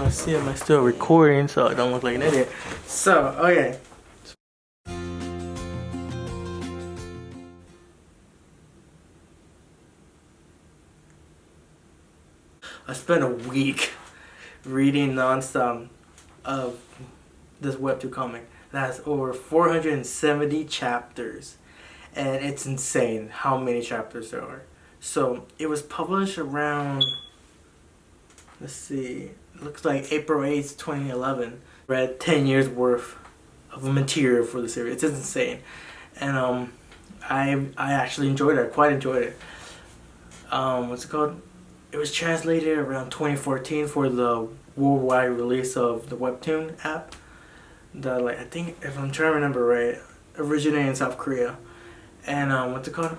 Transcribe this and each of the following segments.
want to see am I still recording so I don't look like an idiot. So, okay. I spent a week reading nonstop of this webtoon comic that has over 470 chapters, and it's insane how many chapters there are. So it was published around, let's see, it looks like April 8th, 2011. Read 10 years worth of material for the series. It's insane, and I actually enjoyed it. I quite enjoyed it. What's it called? It was translated around 2014 for the worldwide release of the WEBTOON app. That, like, I think, if I'm trying to remember right, originated in South Korea. And what's it called?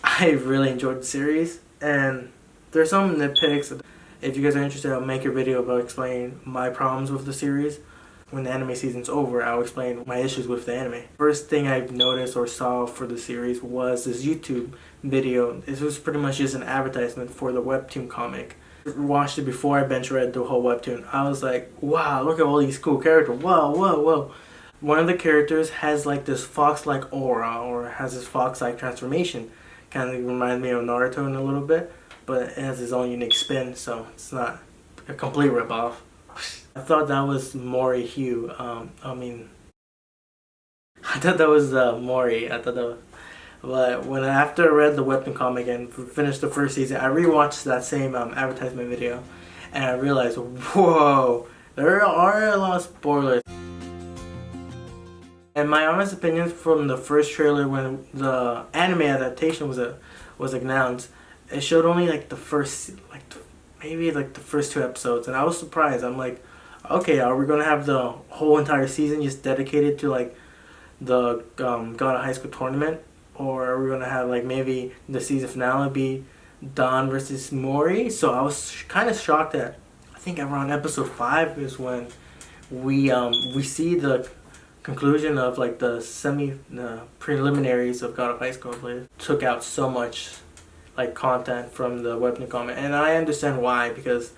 I really enjoyed the series, and there's some nitpicks. If you guys are interested, I'll make a video about explaining my problems with the series. When the anime season's over, I'll explain my issues with the anime. First thing I've noticed or saw for the series was this YouTube video. This was pretty much just an advertisement for the webtoon comic. I watched it before I bench read the whole webtoon. I was like, wow, look at all these cool characters. Whoa, whoa, whoa. One of the characters has like this fox-like aura, or has this fox-like transformation. Kind of reminds me of Naruto in a little bit, but it has its own unique spin, so it's not a complete ripoff. I thought that was Mori Hugh. I thought that was Mori. I thought that was, but after I read the webtoon comic and finished the first season, I rewatched that same advertisement video, and I realized, whoa, there are a lot of spoilers. And my honest opinions from the first trailer, when the anime adaptation was announced, it showed only like the first, maybe the first 2 episodes, and I was surprised. I'm like, okay, are we gonna have the whole entire season just dedicated to like the God of High School tournament, or are we gonna have like maybe the season finale be Don versus Mori? So I was kind of shocked that I think around episode 5 is when we see the conclusion of like the preliminaries of God of High School. It took out so much like content from the webtoon comic, and I understand why, because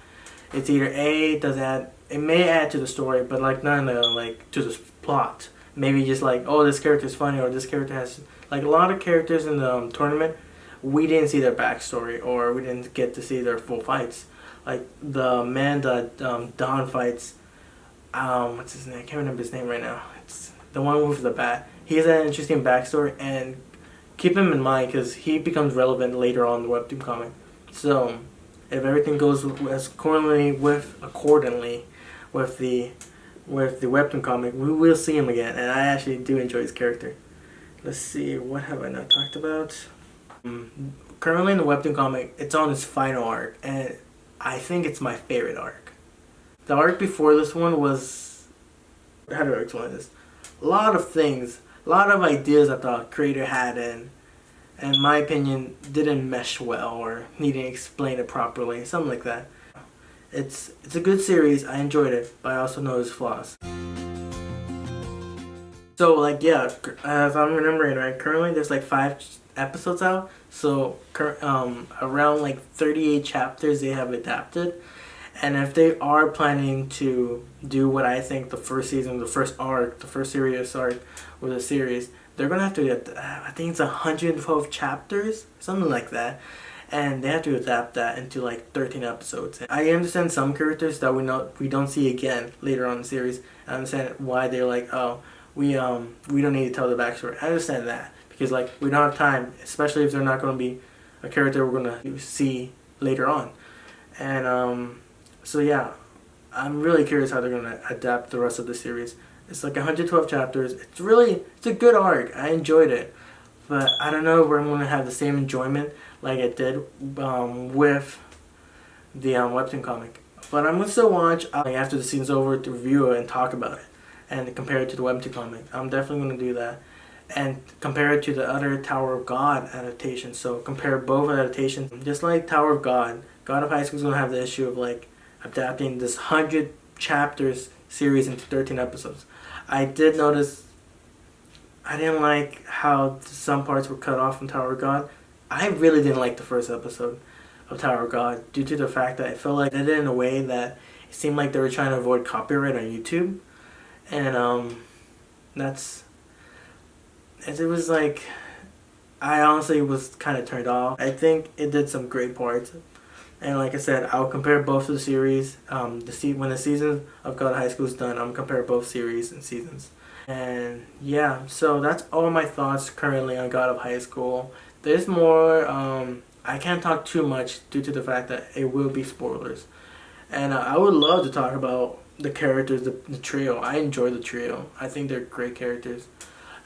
it's either it may add to the story, but like not like to the plot. Maybe just like, oh, this character is funny, or this character has, like, a lot of characters in the tournament, we didn't see their backstory, or we didn't get to see their full fights. Like the man that Don fights, what's his name? I can't remember his name right now. It's the one with the bat. He has an interesting backstory, and keep him in mind because he becomes relevant later on in the webtoon comic. So if everything goes accordingly with the webtoon comic, we will see him again, and I actually do enjoy his character. Let's see, what have I not talked about? Currently in the webtoon comic, it's on its final arc, and I think it's my favorite arc. The arc before this one was, how do I explain this? A lot of things, a lot of ideas that the creator had in my opinion, didn't mesh well, or he didn't explain it properly, something like that. It's a good series, I enjoyed it, but I also know its flaws. So like, yeah, if I'm remembering right, currently there's like 5 episodes out, so around like 38 chapters they have adapted. And if they are planning to do what I think the first season, the first arc, the first serious arc with the series, they're gonna have to get, I think it's 112 chapters, something like that, and they have to adapt that into like 13 episodes. I understand some characters that we don't see again later on in the series. I understand why they're like, oh, we don't need to tell the backstory. I understand that, because like we don't have time, especially if they're not going to be a character we're going to see later on. And so yeah, I'm really curious how they're going to adapt the rest of the series. It's like 112 chapters. It's a good arc. I enjoyed it, but I don't know if I'm going to have the same enjoyment like I did with the webtoon comic. But I'm going to still watch after the season's over to review it and talk about it and compare it to the webtoon comic. I'm definitely going to do that and compare it to the other Tower of God adaptation. So compare both adaptations. Just like Tower of God, God of High School is going to have the issue of like adapting this 100 chapters series into 13 episodes. I did notice I didn't like how some parts were cut off from Tower of God. I really didn't like the first episode of Tower of God due to the fact that I felt like they did it in a way that It seemed like they were trying to avoid copyright on YouTube, and that's it was like I honestly was kind of turned off. I think it did some great parts, and like I said, I'll compare both of the series. When the season of God of High School is done, I'm gonna compare both series and seasons. And yeah, so that's all my thoughts currently on God of High School. There's more. I can't talk too much due to the fact that it will be spoilers. And I would love to talk about the characters, the trio. I enjoy the trio. I think they're great characters.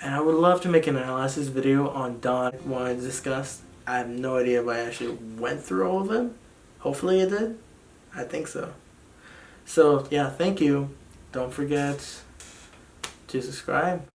And I would love to make an analysis video on Dawn one I discussed. I have no idea if I actually went through all of them. Hopefully I did. I think so. So yeah, thank you. Don't forget to subscribe.